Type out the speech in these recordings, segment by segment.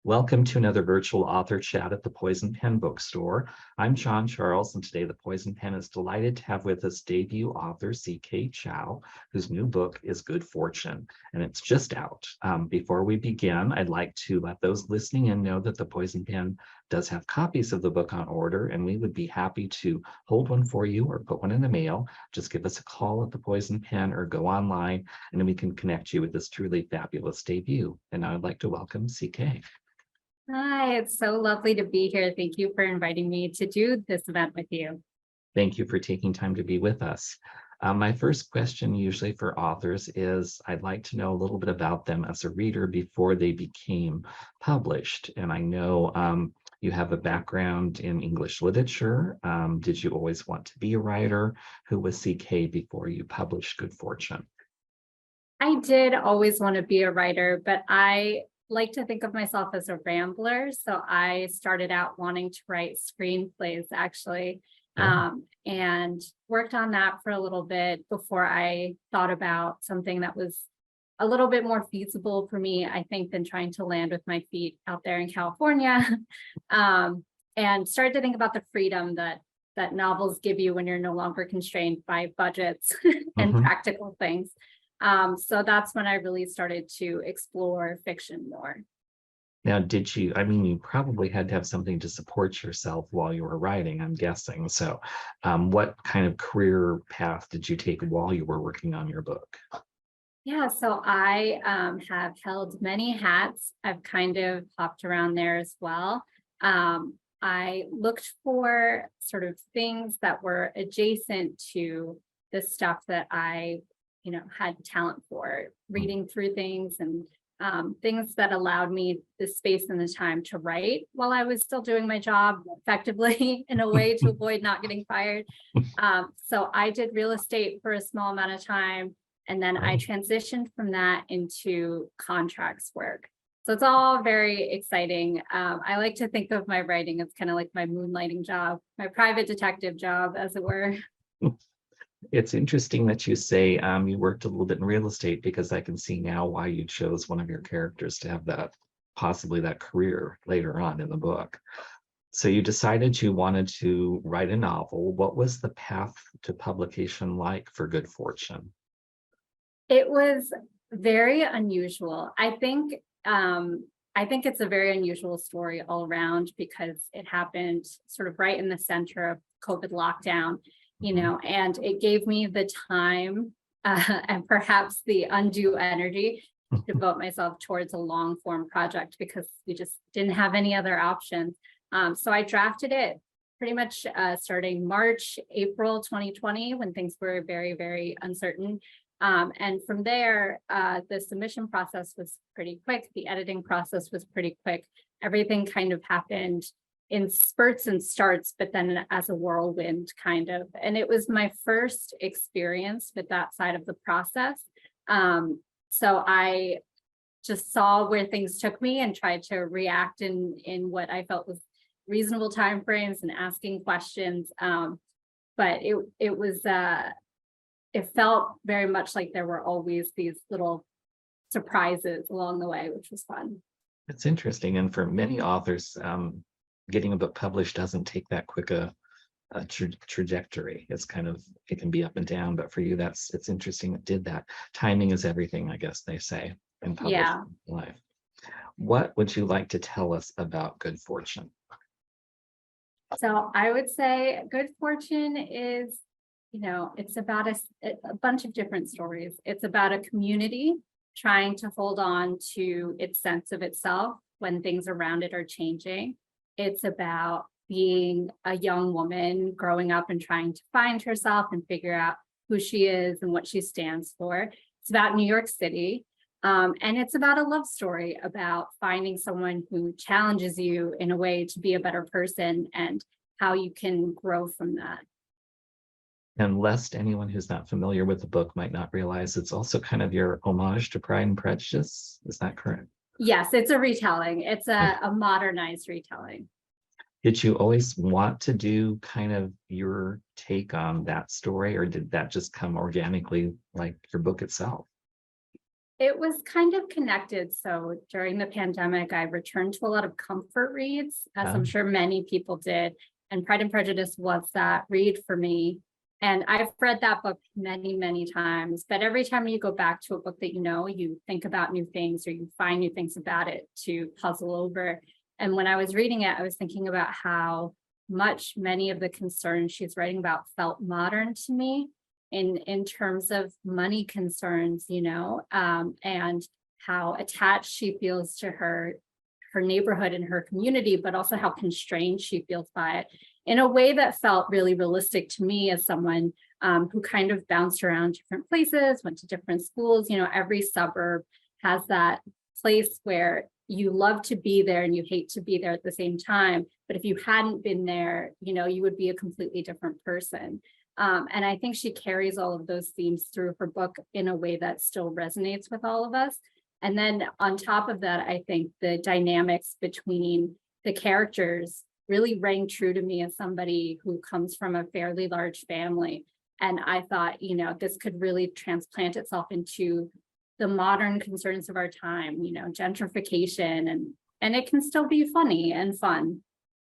Welcome to another virtual author chat at the Poison Pen Bookstore. I'm John Charles, and today the Poison Pen is delighted to have with us debut author C.K. Chau, whose new book is Good Fortune, and it's just out. Before we begin, I'd like to let those listening in know that the Poison Pen does have copies of the book on order, and we would be happy to hold one for you or put one in the mail. Just give us a call at the Poison Pen or go online, and then we can connect you with this truly fabulous debut. And I'd like to welcome C.K. Hi, it's so lovely to be here. Thank you for inviting me to do this event with you. Thank you for taking time to be with us. My first question usually for authors is I'd like to know a little bit about them as a reader before they became published. And I know you have a background in English literature. Did you always want to be a writer? Who was CK before you published Good Fortune? I did always want to be a writer, but I like to think of myself as a rambler. So I started out wanting to write screenplays, actually, and worked on that for a little bit before I thought about something that was a little bit more feasible for me, I think, than trying to land with my feet out there in California. And started to think about the freedom that novels give you when you're no longer constrained by budgets and practical things. So that's when I really started to explore fiction more. Now, you probably had to have something to support yourself while you were writing, I'm guessing. So what kind of career path did you take while you were working on your book? Yeah, so I have held many hats. I've kind of hopped around there as well. I looked for sort of things that were adjacent to the stuff that I had talent for, reading through things and things that allowed me the space and the time to write while I was still doing my job effectively in a way to avoid not getting fired. So I did real estate for a small amount of time, and then I transitioned from that into contracts work. So it's all very exciting. I like to think of my writing as kind of like my moonlighting job, my private detective job, as it were. It's interesting that you say you worked a little bit in real estate, because I can see now why you chose one of your characters to have possibly that career later on in the book. So you decided you wanted to write a novel. What was the path to publication like for Good Fortune? It was very unusual. I think it's a very unusual story all around because it happened sort of right in the center of COVID lockdown. And it gave me the time and perhaps the undue energy to devote myself towards a long form project because we just didn't have any other options. So I drafted it pretty much starting March, April 2020, when things were very, very uncertain. And from there, the submission process was pretty quick. The editing process was pretty quick. Everything kind of happened in spurts and starts, but then as a whirlwind kind of. And it was my first experience with that side of the process. So I just saw where things took me and tried to react in what I felt was reasonable timeframes and asking questions. But it felt very much like there were always these little surprises along the way, which was fun. It's interesting. And for many authors, getting a book published doesn't take that quick a trajectory. It can be up and down, but for you, it's interesting it did that. Timing is everything, I guess they say in publishing life. What would you like to tell us about Good Fortune? So I would say Good Fortune is, it's about a bunch of different stories. It's about a community trying to hold on to its sense of itself when things around it are changing. It's about being a young woman growing up and trying to find herself and figure out who she is and what she stands for. It's about New York City. And it's about a love story about finding someone who challenges you in a way to be a better person and how you can grow from that. And lest anyone who's not familiar with the book might not realize, it's also kind of your homage to Pride and Prejudice. Is that correct? Yes, it's a retelling. It's a modernized retelling. Did you always want to do kind of your take on that story, or did that just come organically like your book itself? It was kind of connected. So during the pandemic, I returned to a lot of comfort reads, as I'm Um, sure many people did. And Pride and Prejudice was that read for me. And I've read that book many, many times. But every time you go back to a book that you know, you think about new things or you find new things about it to puzzle over. And when I was reading it, I was thinking about how much many of the concerns she's writing about felt modern to me in terms of money concerns, and how attached she feels to her neighborhood and her community, but also how constrained she feels by it in a way that felt really realistic to me as someone who kind of bounced around different places, went to different schools. Every suburb has that place where you love to be there and you hate to be there at the same time. But if you hadn't been there, you would be a completely different person. And I think she carries all of those themes through her book in a way that still resonates with all of us. And then on top of that, I think the dynamics between the characters really rang true to me as somebody who comes from a fairly large family. And I thought, this could really transplant itself into the modern concerns of our time, gentrification, and it can still be funny and fun.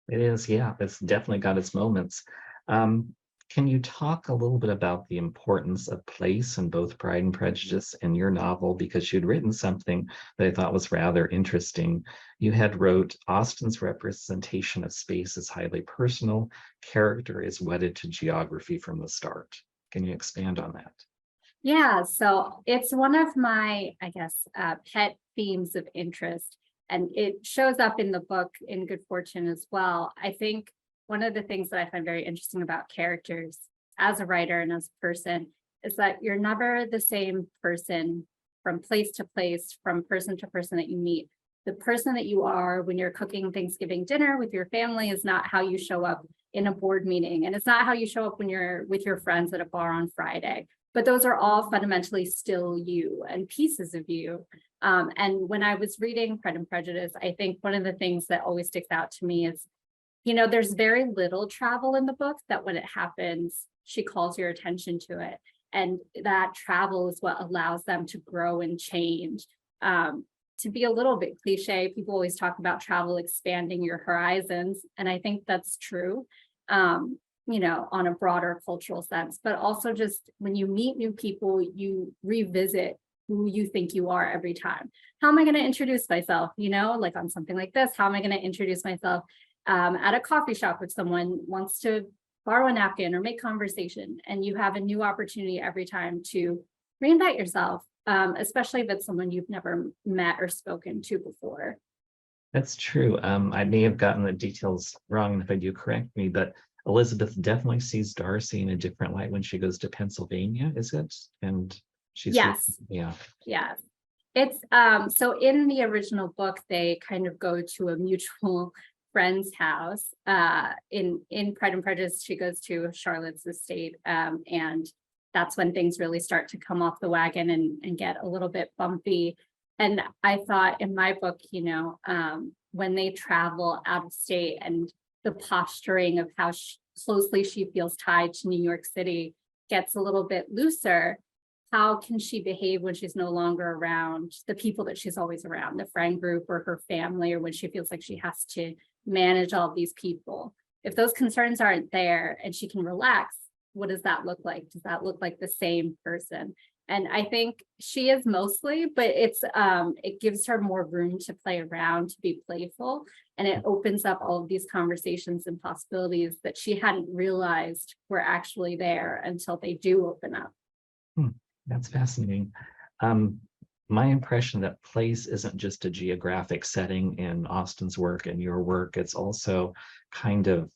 it is, yeah, it's definitely got its moments. Um, can you talk a little bit about the importance of place in both Pride and Prejudice in your novel? Because you'd written something that I thought was rather interesting. You had wrote, Austen's representation of space is highly personal. Character is wedded to geography from the start. Can you expand on that? Yeah, so it's one of my, I guess, pet themes of interest, and it shows up in the book in Good Fortune as well. I think one of the things that I find very interesting about characters as a writer and as a person is that you're never the same person from place to place, from person to person that you meet. The person that you are when you're cooking Thanksgiving dinner with your family is not how you show up in a board meeting, and it's not how you show up when you're with your friends at a bar on Friday. But those are all fundamentally still you and pieces of you. And when I was reading Pride and Prejudice, I think one of the things that always sticks out to me is, there's very little travel in the book that when it happens, she calls your attention to it. And that travel is what allows them to grow and change. To be a little bit cliche, people always talk about travel expanding your horizons. And I think that's true. On a broader cultural sense, but also just when you meet new people, you revisit who you think you are every time. How am I going to introduce myself? Like on something like this, how am I going to introduce myself at a coffee shop if someone wants to borrow a napkin or make conversation? And you have a new opportunity every time to reinvent yourself, especially if it's someone you've never met or spoken to before. That's true. I may have gotten the details wrong, and if I do, correct me, but Elizabeth definitely sees Darcy in a different light when she goes to Pennsylvania, is it? And she's with, Yes. yeah. Yes. It's so in the original book, they kind of go to a mutual friend's house. In Pride and Prejudice, she goes to Charlotte's estate. And that's when things really start to come off the wagon and get a little bit bumpy. And I thought in my book, when they travel out of state and the posturing of how closely she feels tied to New York City gets a little bit looser. How can she behave when she's no longer around the people that she's always around, the friend group or her family, or when she feels like she has to manage all these people? If those concerns aren't there and she can relax, what does that look like? Does that look like the same person? And I think she is mostly, but it gives her more room to play around, to be playful, and it opens up all of these conversations and possibilities that she hadn't realized were actually there until they do open up. Hmm, that's fascinating. Um, my impression that place isn't just a geographic setting in Austen's work and your work, it's also kind of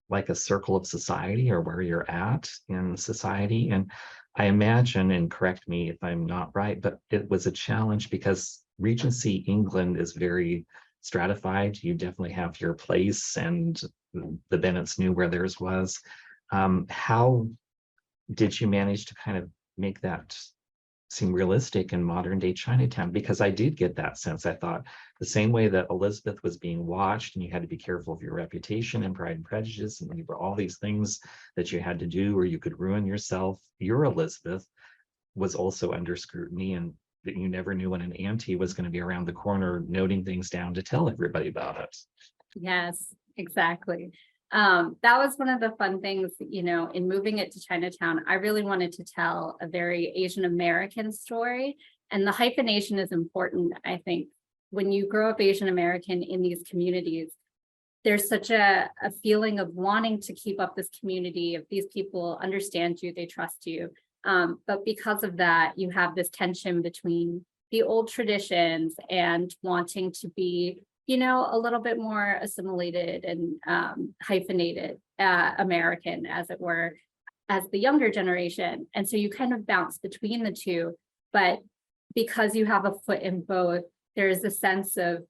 like a circle of society or where you're at in society. And I imagine, and correct me if I'm not right, but it was a challenge because Regency England is very stratified. You definitely have your place, and the Bennets knew where theirs was. How did you manage to kind of make that seem realistic in modern day Chinatown? Because I did get that sense. I thought the same way that Elizabeth was being watched and you had to be careful of your reputation and Pride and Prejudice, and there were all these things that you had to do or you could ruin yourself, your Elizabeth was also under scrutiny. And that you never knew when an auntie was going to be around the corner noting things down to tell everybody about it. Yes, exactly. That was one of the fun things, in moving it to Chinatown. I really wanted to tell a very Asian American story. And the hyphenation is important, I think. When you grow up Asian American in these communities, there's such a feeling of wanting to keep up this community, of these people understand you, they trust you. But because of that, you have this tension between the old traditions and wanting to be, a little bit more assimilated and hyphenated American, as it were, as the younger generation. And so you kind of bounce between the two. But because you have a foot in both, there is a sense of,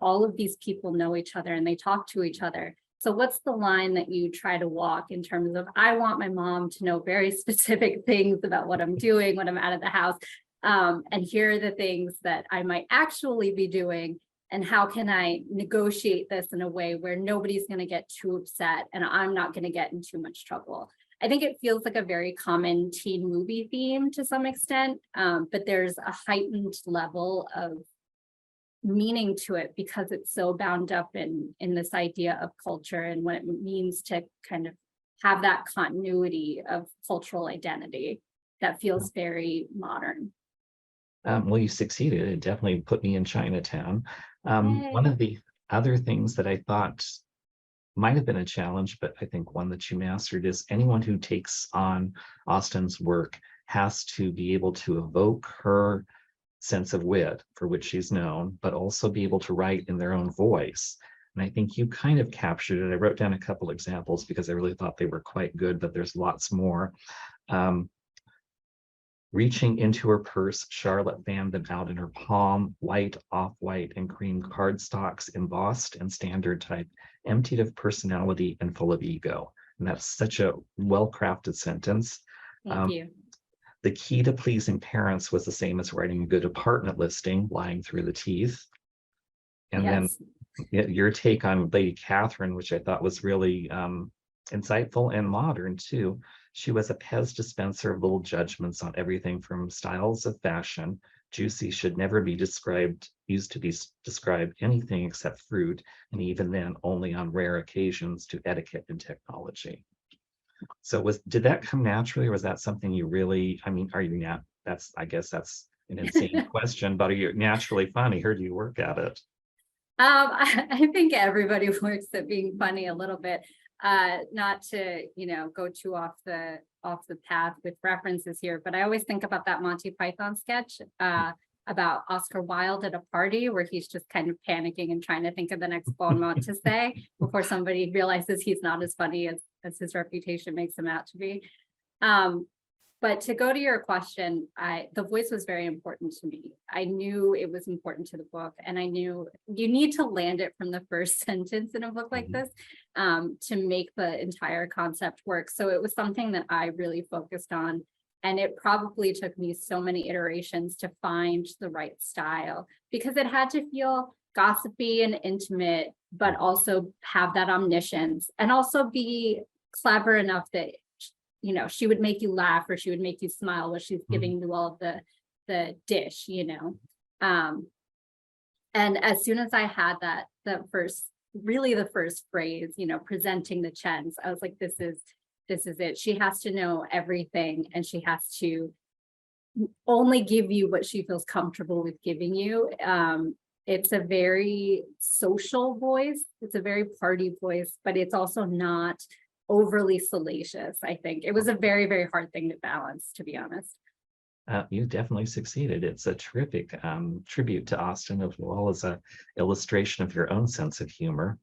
all of these people know each other and they talk to each other. So what's the line that you try to walk in terms of, I want my mom to know very specific things about what I'm doing when I'm out of the house. And here are the things that I might actually be doing. And how can I negotiate this in a way where nobody's going to get too upset and I'm not going to get in too much trouble? I think it feels like a very common teen movie theme to some extent, but there's a heightened level of meaning to it because it's so bound up in this idea of culture and what it means to kind of have that continuity of cultural identity that feels very modern. Well, you succeeded. It definitely put me in Chinatown. One Yay. of the other things that I thought might have been a challenge, but I think one that you mastered, is anyone who takes on Austen's work has to be able to evoke her sense of wit for which she's known, but also be able to write in their own voice. And I think you kind of captured it. I wrote down a couple examples because I really thought they were quite good, but there's lots more. Reaching into her purse, Charlotte fanned them out in her palm, white, off-white, and cream cardstocks, embossed and standard type, emptied of personality and full of ego. And that's such a well-crafted sentence. Thank you. The key to pleasing parents was the same as writing a good apartment listing, lying through the teeth. And Yes. then your take on Lady Catherine, which I thought was really insightful and modern too. She was a Pez dispenser of little judgments on everything from styles of fashion. Juicy should never be used to be described anything except fruit, and even then only on rare occasions, to etiquette and technology. So did that come naturally, or was that something you really, are you not, I guess that's an insane question, but are you naturally funny, or do you work at it? I think everybody works at being funny a little bit. Not to, go too off the path with references here, but I always think about that Monty Python sketch about Oscar Wilde at a party where he's just kind of panicking and trying to think of the next bon mot to say before somebody realizes he's not as funny as his reputation makes him out to be. But to go to your question, the voice was very important to me. I knew it was important to the book, and I knew you need to land it from the first sentence in a book like this to make the entire concept work. So it was something that I really focused on, and it probably took me so many iterations to find the right style, because it had to feel gossipy and intimate, but also have that omniscience and also be clever enough that she would make you laugh or she would make you smile while she's giving you all of the dish, and as soon as I had the first phrase, presenting the chens, I was like, this is it. She has to know everything, and she has to only give you what she feels comfortable with giving you. It's a very social voice. It's a very party voice, but it's also not overly salacious. I think it was a very, very hard thing to balance, to be honest. You definitely succeeded. It's a terrific tribute to Austen, as well as an illustration of your own sense of humor.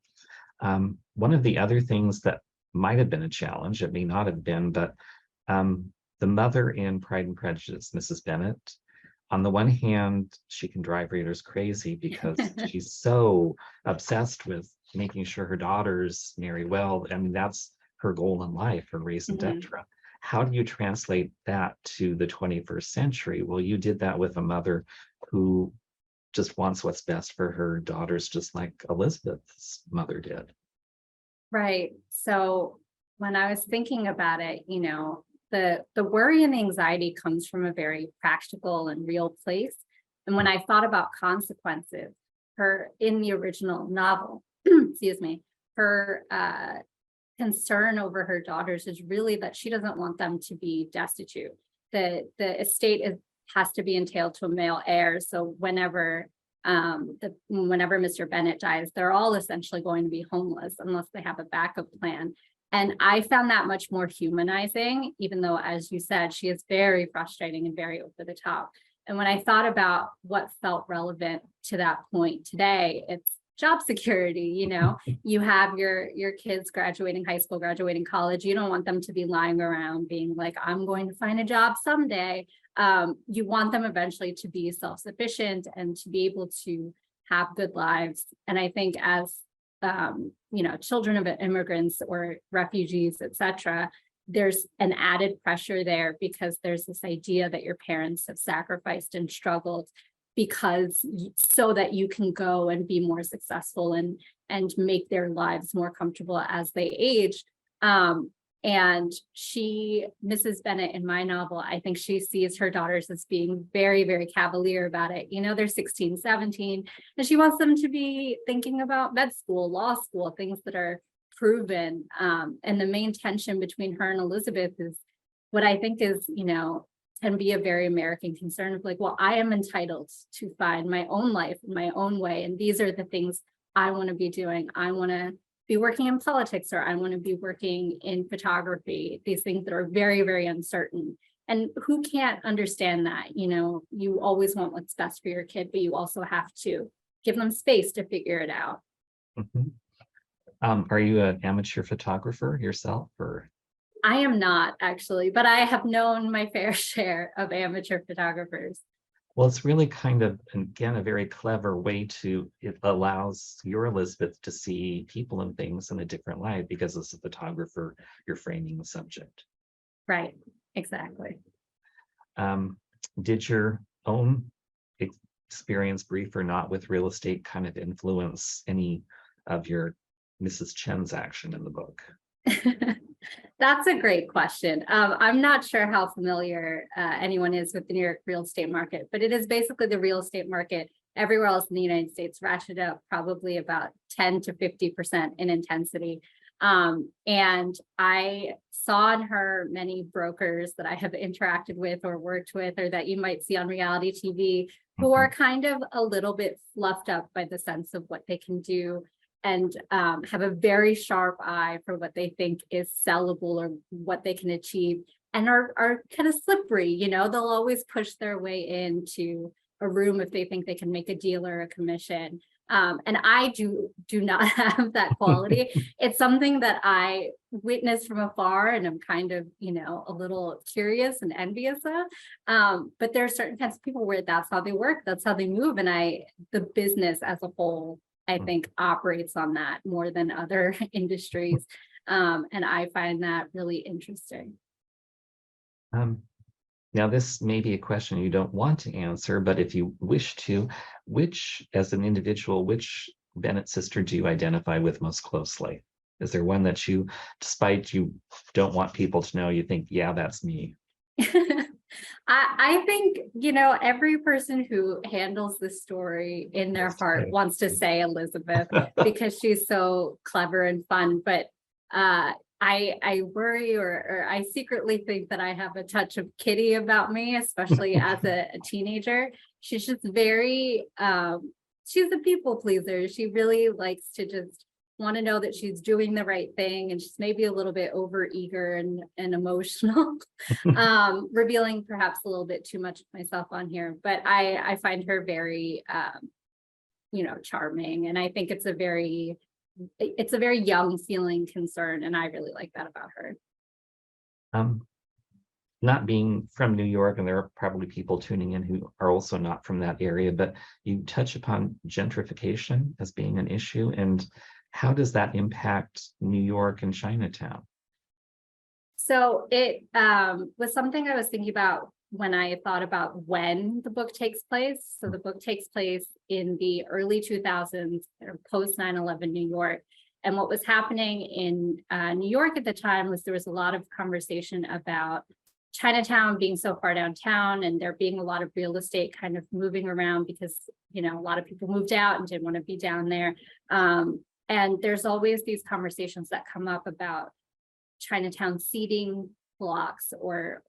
One of the other things that might have been a challenge, it may not have been, but the mother in Pride and Prejudice, Mrs. Bennet, on the one hand, she can drive readers crazy because she's so obsessed with making sure her daughters marry well. That's her goal in life, her raison d'etre. How do you translate that to the 21st century? Well, you did that with a mother who just wants what's best for her daughters, just like Elizabeth's mother did. Right. So when I was thinking about it, the worry and anxiety comes from a very practical and real place. And when I thought about consequences, her in the original novel, excuse me, her concern over her daughters is really that she doesn't want them to be destitute. The estate has to be entailed to a male heir. So whenever Mr. Bennett dies, they're all essentially going to be homeless unless they have a backup plan. And I found that much more humanizing, even though, as you said, she is very frustrating and very over the top. And when I thought about what felt relevant to that point today, it's job security. You have your kids graduating high school, graduating college. You don't want them to be lying around being like, I'm going to find a job someday. You want them eventually to be self-sufficient and to be able to have good lives. And I think as children of immigrants or refugees, etc., there's an added pressure there because there's this idea that your parents have sacrificed and struggled so that you can go and be more successful and make their lives more comfortable as they age. And Mrs. Bennett in my novel, I think she sees her daughters as being very, very cavalier about it. They're 16, 17, and she wants them to be thinking about med school, law school, things that are proven. And the main tension between her and Elizabeth is what I think is, can be a very American concern of like, well, I am entitled to find my own life in my own way. And these are the things I want to be doing. I want to be working in politics, or I want to be working in photography, these things that are very, very uncertain. And who can't understand that? You always want what's best for your kid, but you also have to give them space to figure it out. Mhm. Are you an amateur photographer yourself, or? I am not actually, but I have known my fair share of amateur photographers. Well, it's really kind of, again, a very clever way it allows your Elizabeth to see people and things in a different light, because as a photographer, you're framing the subject. Right, exactly. Did your own experience, brief or not, with real estate kind of influence any of your Mrs. Chen's action in the book? That's a great question. I'm not sure how familiar anyone is with the New York real estate market, but it is basically the real estate market everywhere else in the United States, ratcheted up probably about 10 to 50% in intensity. And I saw in her many brokers that I have interacted with or worked with, or that you might see on reality TV, who are kind of a little bit fluffed up by the sense of what they can do, and have a very sharp eye for what they think is sellable or what they can achieve, and are kind of slippery. They'll always push their way into a room if they think they can make a deal or a commission. And I do not have that quality. It's something that I witness from afar, and I'm kind of, a little curious and envious of. But there are certain kinds of people where that's how they work, that's how they move. And the business as a whole, I think, operates on that more than other industries. And I find that really interesting. Now, this may be a question you don't want to answer, but if you wish to, as an individual, which Bennett sister do you identify with most closely? Is there one that you, despite you don't want people to know, you think, yeah, that's me? I think, every person who handles this story in their heart wants to say Elizabeth because she's so clever and fun. But I worry, or I secretly think that I have a touch of Kitty about me, especially as a teenager. She's just very, she's a people pleaser. She really likes to just want to know that she's doing the right thing, and she's maybe a little bit over eager and emotional, revealing perhaps a little bit too much of myself on here, but I find her very charming, and I think it's a very young feeling concern, and I really like that about her. Not being from New York, and there are probably people tuning in who are also not from that area, but you touch upon gentrification as being an issue, and how does that impact New York and Chinatown? So it was something I was thinking about when I thought about when the book takes place. So the book takes place in the early 2000s, post 9/11 New York. And what was happening in New York at the time was there was a lot of conversation about Chinatown being so far downtown and there being a lot of real estate kind of moving around because, a lot of people moved out and didn't want to be down there. And there's always these conversations that come up about Chinatown ceding blocks or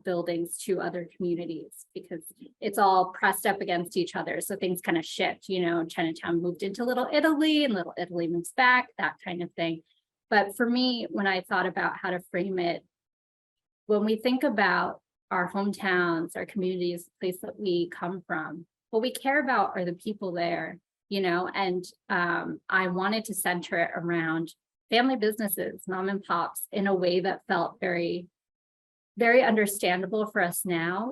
buildings to other communities because it's all pressed up against each other. So things kind of shift, Chinatown moved into Little Italy and Little Italy moves back, that kind of thing. But for me, when I thought about how to frame it, when we think about our hometowns, our communities, the place that we come from, what we care about are the people there, and I wanted to center it around family businesses, mom and pops, in a way that felt very, very understandable for us now,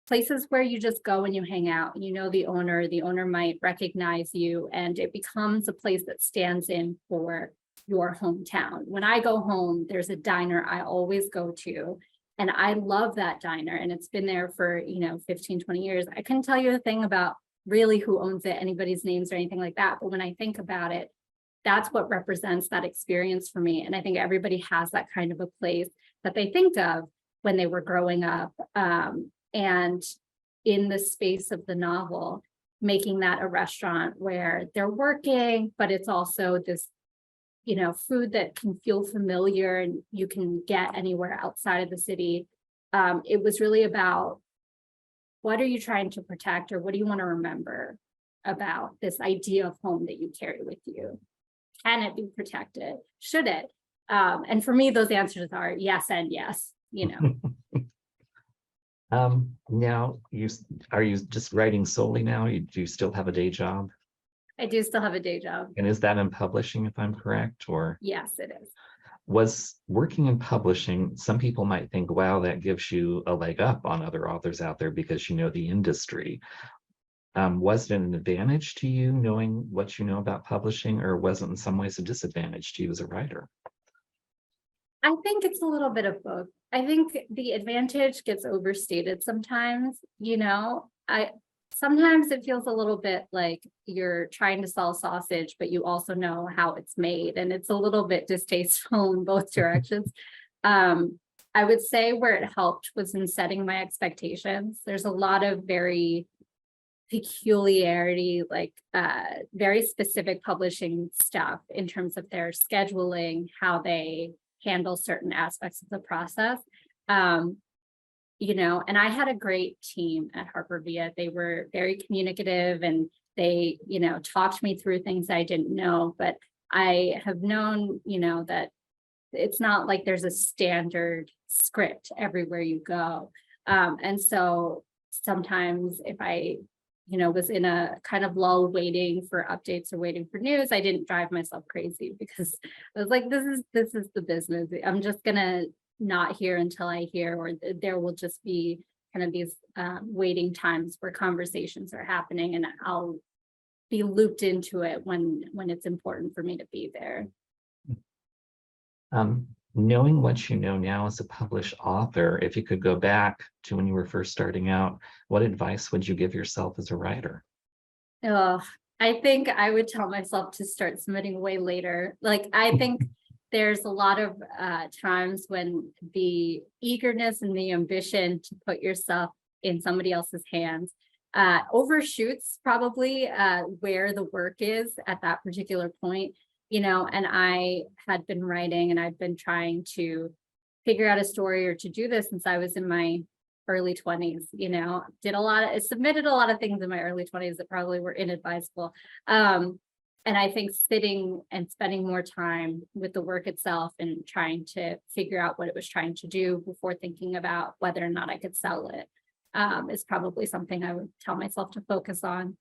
places where you just go and you hang out, the owner might recognize you, and it becomes a place that stands in for your hometown. When I go home, there's a diner I always go to, and I love that diner, and it's been there for 15, 20 years. I couldn't tell you a thing about really who owns it, anybody's names or anything like that, but when I think about it, that's what represents that experience for me. And I think everybody has that kind of a place that they think of when they were growing up. And in the space of the novel, making that a restaurant where they're working, but it's also this, food that can feel familiar and you can get anywhere outside of the city. It was really about, what are you trying to protect, or what do you want to remember about this idea of home that you carry with you? Can it be protected? Should it? And for me, those answers are yes and yes, Now, are you just writing solely now? Do you still have a day job? I do still have a day job. And is that in publishing, if I'm correct? Or yes, it is. Was working in publishing, some people might think, wow, that gives you a leg up on other authors out there because you know the industry. Was it an advantage to you knowing what you know about publishing, or was it in some ways a disadvantage to you as a writer? I think it's a little bit of both. I think the advantage gets overstated sometimes. Sometimes it feels a little bit like you're trying to sell sausage, but you also know how it's made, and it's a little bit distasteful in both directions. I would say where it helped was in setting my expectations. There's a lot of very peculiarity, like very specific publishing stuff in terms of their scheduling, how they handle certain aspects of the process. And I had a great team at Harper Via. They were very communicative, and they, talked me through things I didn't know, but I have known, that it's not like there's a standard script everywhere you go. And so sometimes if I, was in a kind of lull waiting for updates or waiting for news, I didn't drive myself crazy because I was like, this is the business. I'm just gonna not hear until I hear, or there will just be kind of these waiting times where conversations are happening, and I'll be looped into it when it's important for me to be there. Knowing what you know now as a published author, if you could go back to when you were first starting out, what advice would you give yourself as a writer? I think I would tell myself to start submitting way later. Like, I think there's a lot of times when the eagerness and the ambition to put yourself in somebody else's hands overshoots probably where the work is at that particular point. And I had been writing and I've been trying to figure out a story or to do this since I was in my early 20s, submitted a lot of things in my early 20s that probably were inadvisable. And I think sitting and spending more time with the work itself and trying to figure out what it was trying to do before thinking about whether or not I could sell it is probably something I would tell myself to focus on.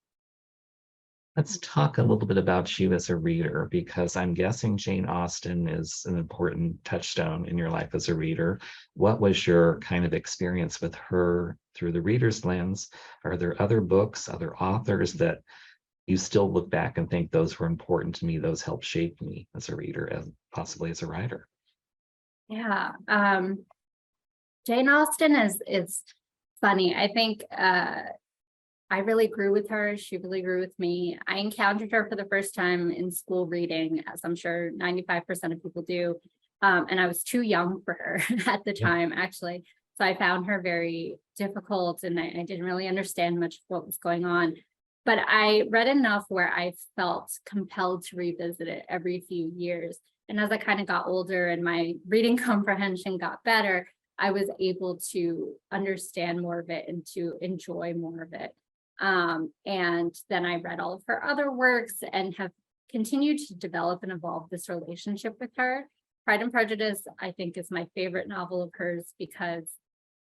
Let's talk a little bit about you as a reader, because I'm guessing Jane Austen is an important touchstone in your life as a reader. What was your kind of experience with her through the reader's lens? Are there other books, other authors that you still look back and think those were important to me, those helped shape me as a reader and possibly as a writer? Yeah. Jane Austen is funny. I think I really grew with her. She really grew with me. I encountered her for the first time in school reading, as I'm sure 95% of people do. And I was too young for her at the Yeah. time, actually. So I found her very difficult, and I didn't really understand much of what was going on. But I read enough where I felt compelled to revisit it every few years. And as I kind of got older and my reading comprehension got better, I was able to understand more of it and to enjoy more of it. And then I read all of her other works and have continued to develop and evolve this relationship with her. Pride and Prejudice, I think, is my favorite novel of hers because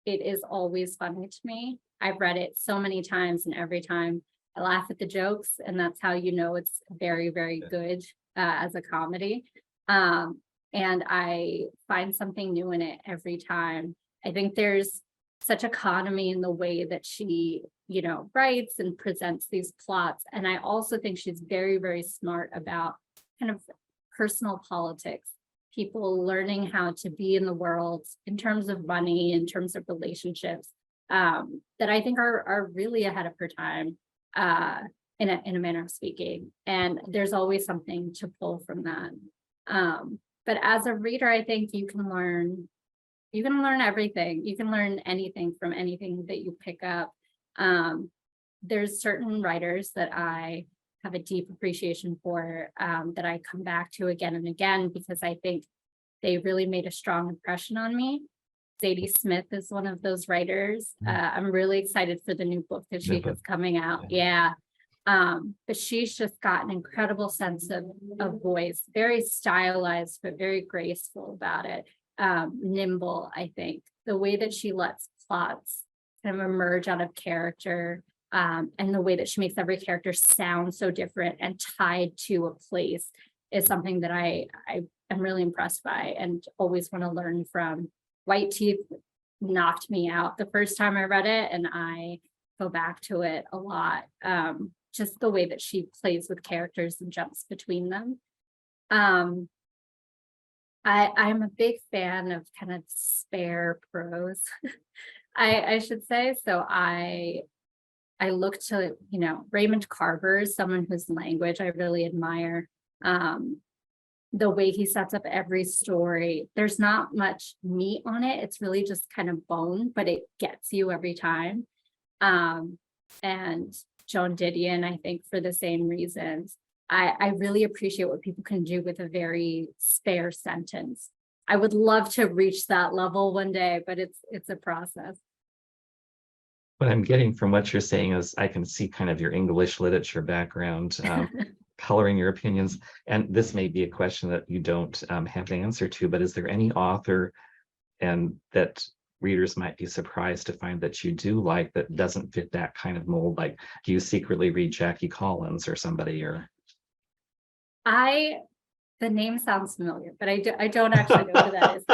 it is always funny to me. I've read it so many times, and every time I laugh at the jokes, and that's how you know it's very, very good as a comedy. Um, and I find something new in it every time. I think there's such economy in the way that she, writes and presents these plots. And I also think she's very, very smart about kind of personal politics, people learning how to be in the world in terms of money, in terms of relationships, that I think are really ahead of her time, in a manner of speaking. And there's always something to pull from that. But as a reader, I think you can learn everything. You can learn anything from anything that you pick up. There's certain writers that I have a deep appreciation for, that I come back to again and again because I think they really made a strong impression on me. Zadie Smith is one of those writers. I'm really excited for the new book that she has coming out. Yeah. But she's just got an incredible sense of voice, very stylized, but very graceful about it. Nimble, I think. The way that she lets plots kind of emerge out of character, and the way that she makes every character sound so different and tied to a place is something that I am really impressed by and always want to learn from. White Teeth knocked me out the first time I read it, and I go back to it a lot. Just the way that she plays with characters and jumps between them. I'm a big fan of kind of spare prose, I should say. So I look to, Raymond Carver is someone whose language I really admire. The way he sets up every story, there's not much meat on it. It's really just kind of bone, but it gets you every time. And Joan Didion, I think, for the same reasons. I really appreciate what people can do with a very spare sentence. I would love to reach that level one day, but it's a process. What I'm getting from what you're saying is I can see kind of your English literature background, coloring your opinions. And this may be a question that you don't have the answer to, but is there any author and that readers might be surprised to find that you do like that doesn't fit that kind of mold? Like, do you secretly read Jackie Collins or somebody? Or The name sounds familiar, but I don't actually know who that is.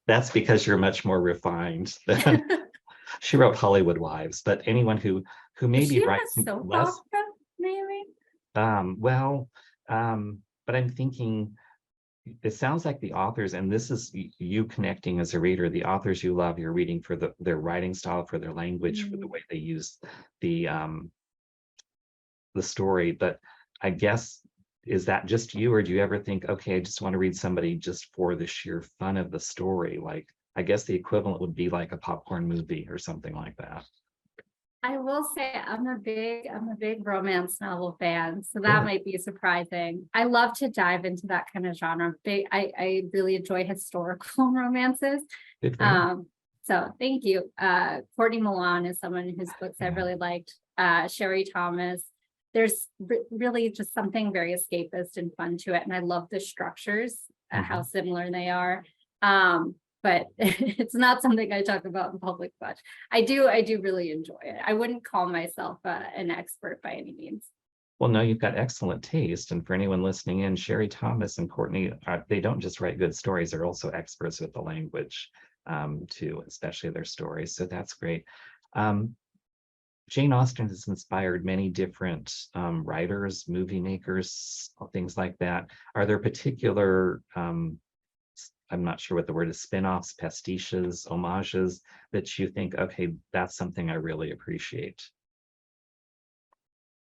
That's because you're much more refined than she wrote Hollywood Wives, but anyone who maybe writes less, Maybe. But I'm thinking it sounds like the authors, and this is you connecting as a reader, the authors you love, you're reading for their writing style, for their language, for the way they use the story. But I guess, is that just you, or do you ever think, okay, I just want to read somebody just for the sheer fun of the story? Like, I guess the equivalent would be like a popcorn movie or something like that. I will say I'm a big romance novel fan, so that might be surprising. I love to dive into that kind of genre. I really enjoy historical romances. So thank you. Courtney Milan is someone whose books I've really liked. Sherry Thomas. There's really just something very escapist and fun to it, and I love the structures, how similar they are. But it's not something I talk about in public much. I do really enjoy it. I wouldn't call myself an expert by any means. Well, no, you've got excellent taste. And for anyone listening in, Sherry Thomas and Courtney, they don't just write good stories, they're also experts with the language too, especially their stories. So that's great. Jane Austen has inspired many different writers, movie makers, things like that. Are there particular I'm not sure what the word is, spin-offs, pastiches, homages that you think, okay, that's something I really appreciate?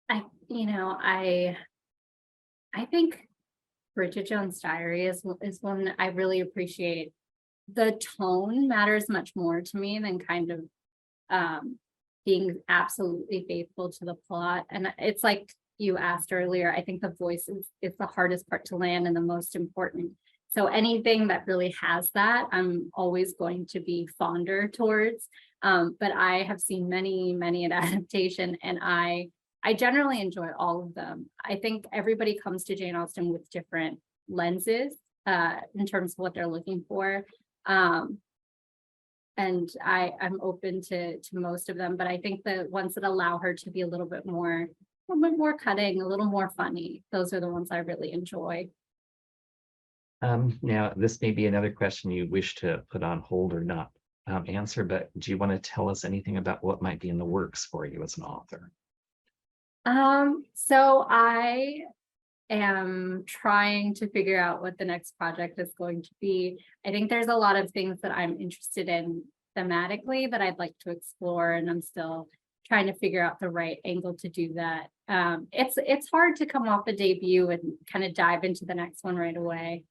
I think Bridget Jones' Diary is one I really appreciate. The tone matters much more to me than kind of um being absolutely faithful to the plot. And it's like you asked earlier, I think the voice is the hardest part to land and the most important. So anything that really has that, I'm always going to be fonder towards. But I have seen many an adaptation, and I generally enjoy all of them. I think everybody comes to Jane Austen with different lenses in terms of what they're looking for. Um, and I'm open to most of them, but I think the ones that allow her to be a little bit more cutting, a little more funny, those are the ones I really enjoy. Now, this may be another question you wish to put on hold or not answer, but do you want to tell us anything about what might be in the works for you as an author? So I am trying to figure out what the next project is going to be. I think there's a lot of things that I'm interested in thematically that I'd like to explore, and I'm still trying to figure out the right angle to do that. It's hard to come off a debut and kind of dive into the next one right away.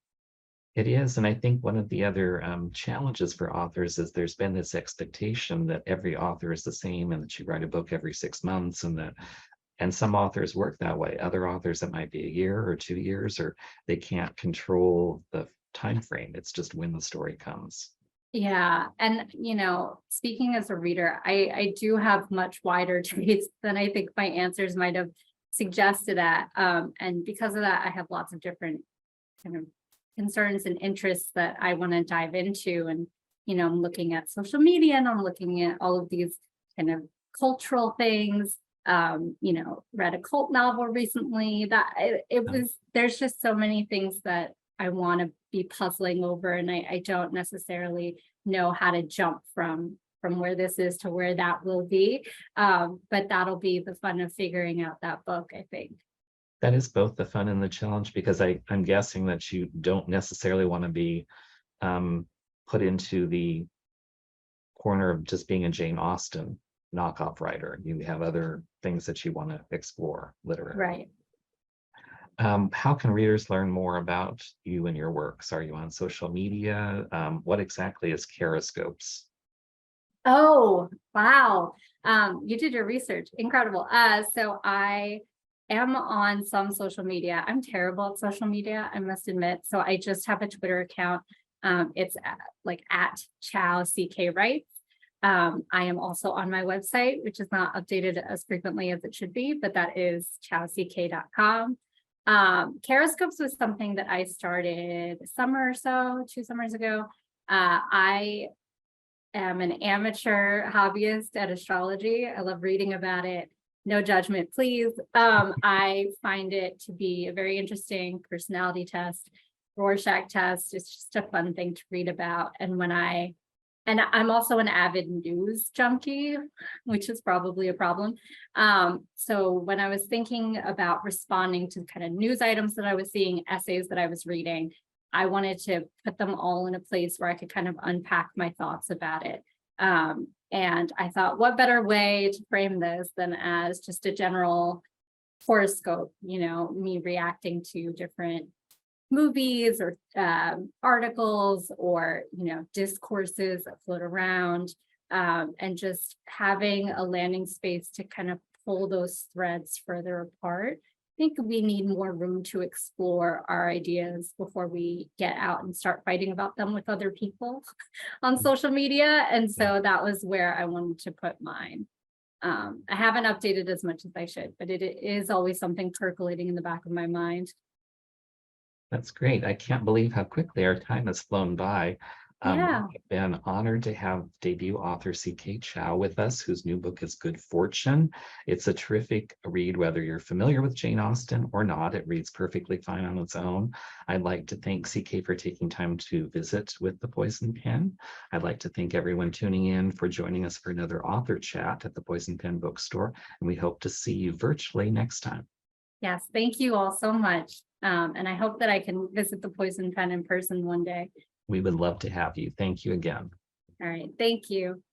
It is, and I think one of the other challenges for authors is there's been this expectation that every author is the same and that you write a book every 6 months, and some authors work that way. Other authors, it might be a year or 2 years, or they can't control the time frame. It's just when the story comes. Yeah, and speaking as a reader, I do have much wider tastes than I think my answers might have suggested at. And because of that, I have lots of different kind of concerns and interests that I want to dive into. And I'm looking at social media, and I'm looking at all of these kind of cultural things. Read a cult novel recently that it Um, was there's just so many things that I want to be puzzling over, and I don't necessarily know how to jump from where this is to where that will be. But that'll be the fun of figuring out that book, I think. that is both the fun and the challenge because I'm guessing that you don't necessarily want to be um, put into the corner of just being a Jane Austen knockoff writer. You have other things that you want to explore literary. Right. How can readers learn more about you and your works? Are you on social media? What exactly is Caroscopes? Oh, wow. You did your research. Incredible. So I am on some social media. I'm terrible at social media, I must admit. So I just have a Twitter account. It's like at Chau CK Writes. I am also on my website, which is not updated as frequently as it should be, but that is chauck.com. Caroscopes was something that I started a summer or so, 2 summers ago. I am an amateur hobbyist at astrology. I love reading about it. No judgment, please. I find it to be a very interesting personality test, Rorschach test. It's just a fun thing to read about. And I'm also an avid news junkie, which is probably a problem. So when I was thinking about responding to kind of news items that I was seeing, essays that I was reading, I wanted to put them all in a place where I could kind of unpack my thoughts about it. And I thought, what better way to frame this than as just a general horoscope, me reacting to different movies or articles or discourses that float around, and just having a landing space to kind of pull those threads further apart. I think we need more room to explore our ideas before we get out and start fighting about them with other people on social media. And Yeah, so that was where I wanted to put mine. I haven't updated as much as I should, but it is always something percolating in the back of my mind. that's great. I can't believe how quickly our time has flown by. Yeah. I've been honored to have debut author C.K. Chau with us, whose new book is Good Fortune. It's a terrific read, whether you're familiar with Jane Austen or not. It reads perfectly fine on its own. I'd like to thank C.K. for taking time to visit with the Poison Pen. I'd like to thank everyone tuning in for joining us for another author chat at the Poison Pen Bookstore, and we hope to see you virtually next time. Yes, thank you all so much. And I hope that I can visit the Poison Pen in person one day. We would love to have you. Thank you again. All right, thank you.